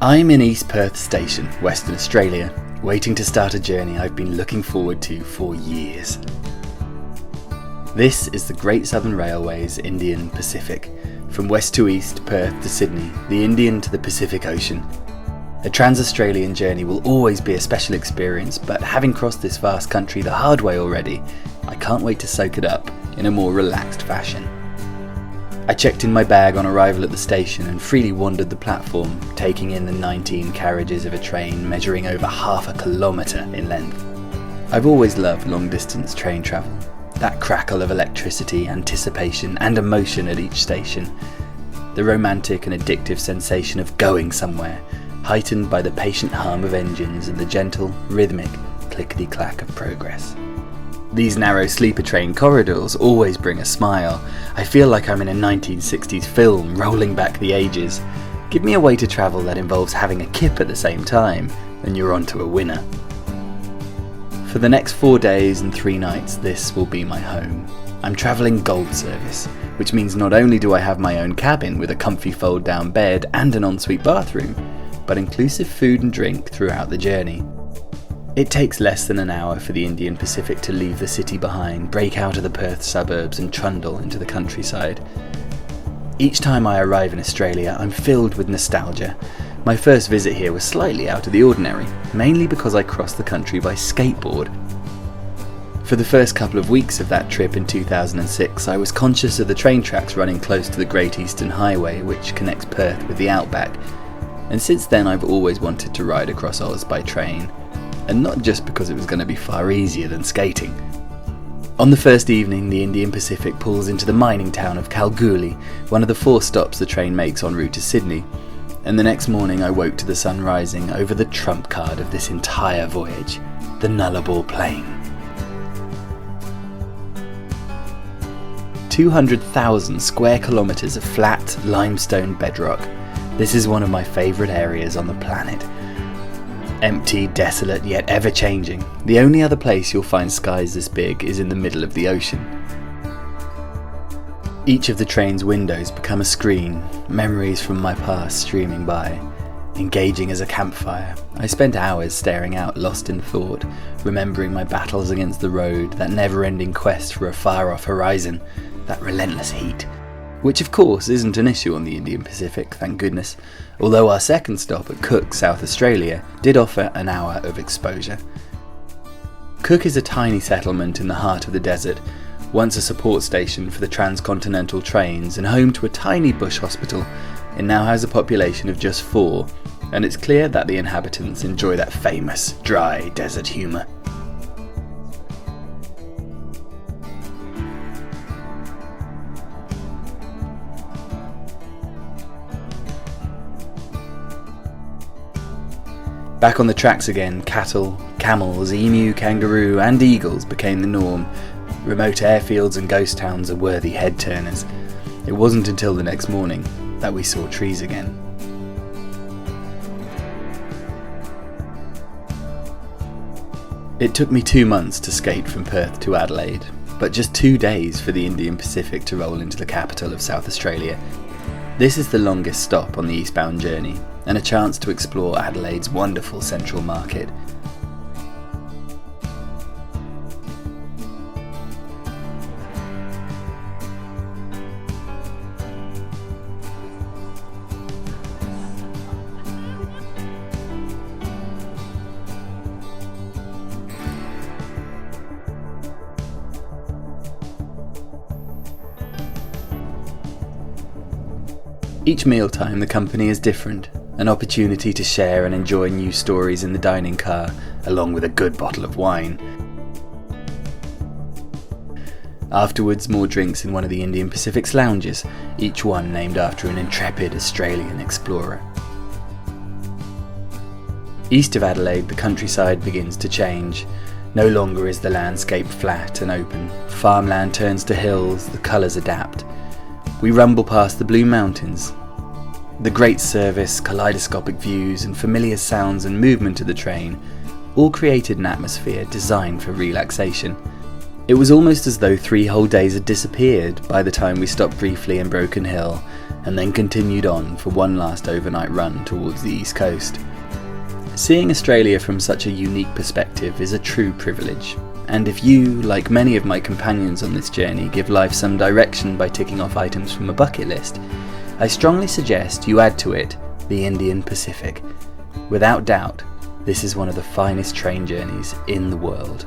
I'm in East Perth Station, Western Australia, waiting to start a journey I've been looking forward to for years. This is the Great Southern Railway's Indian Pacific. From west to east, Perth to Sydney, the Indian to the Pacific Ocean. A trans-Australian journey will always be a special experience, but having crossed this vast country the hard way already, I can't wait to soak it up in a more relaxed fashion. I checked in my bag on arrival at the station and freely wandered the platform, taking in the 19 carriages of a train measuring over half a kilometre in length. I've always loved long-distance train travel. That crackle of electricity, anticipation and emotion at each station. The romantic and addictive sensation of going somewhere, heightened by the patient hum of engines and the gentle, rhythmic clickety-clack of progress. These narrow sleeper train corridors always bring a smile. I feel like I'm in a 1960s film rolling back the ages. Give me a way to travel that involves having a kip at the same time, and you're on to a winner. For the next 4 days and 3 nights, this will be my home. I'm travelling Gold Service, which means not only do I have my own cabin with a comfy fold-down bed and an ensuite bathroom, but inclusive food and drink throughout the journey. It takes less than an hour for the Indian Pacific to leave the city behind, break out of the Perth suburbs and trundle into the countryside. Each time I arrive in Australia, I'm filled with nostalgia. My first visit here was slightly out of the ordinary, mainly because I crossed the country by skateboard. For the first couple of weeks of that trip in 2006, I was conscious of the train tracks running close to the Great Eastern Highway, which connects Perth with the outback. And since then I've always wanted to ride across Oz by train. And not just because it was going to be far easier than skating. On the first evening, the Indian Pacific pulls into the mining town of Kalgoorlie, one of the 4 stops the train makes en route to Sydney. And the next morning I woke to the sun rising over the trump card of this entire voyage, the Nullarbor Plain. 200,000 square kilometres of flat limestone bedrock. This is one of my favourite areas on the planet. Empty, desolate, yet ever-changing, the only other place you'll find skies this big is in the middle of the ocean. Each of the train's windows become a screen, memories from my past streaming by. Engaging as a campfire, I spent hours staring out lost in thought, remembering my battles against the road, that never-ending quest for a far-off horizon, that relentless heat. Which of course isn't an issue on the Indian Pacific, thank goodness, although our second stop at Cook, South Australia, did offer an hour of exposure. Cook is a tiny settlement in the heart of the desert, once a support station for the transcontinental trains and home to a tiny bush hospital. It now has a population of just 4, and it's clear that the inhabitants enjoy that famous, dry desert humour. Back on the tracks again, cattle, camels, emu, kangaroo and eagles became the norm. Remote airfields and ghost towns are worthy head-turners. It wasn't until the next morning that we saw trees again. It took me 2 months to skate from Perth to Adelaide, but just 2 days for the Indian Pacific to roll into the capital of South Australia. This is the longest stop on the eastbound journey, and a chance to explore Adelaide's wonderful central market. Each mealtime the company is different, an opportunity to share and enjoy new stories in the dining car, along with a good bottle of wine. Afterwards, more drinks in one of the Indian Pacific's lounges, each one named after an intrepid Australian explorer. East of Adelaide, the countryside begins to change. No longer is the landscape flat and open. Farmland turns to hills, the colours adapt. We rumble past the Blue Mountains. The great service, kaleidoscopic views and familiar sounds and movement of the train all created an atmosphere designed for relaxation. It was almost as though 3 whole days had disappeared by the time we stopped briefly in Broken Hill and then continued on for one last overnight run towards the east coast. Seeing Australia from such a unique perspective is a true privilege, and if you, like many of my companions on this journey, give life some direction by ticking off items from a bucket list, I strongly suggest you add to it the Indian Pacific. Without doubt, this is one of the finest train journeys in the world.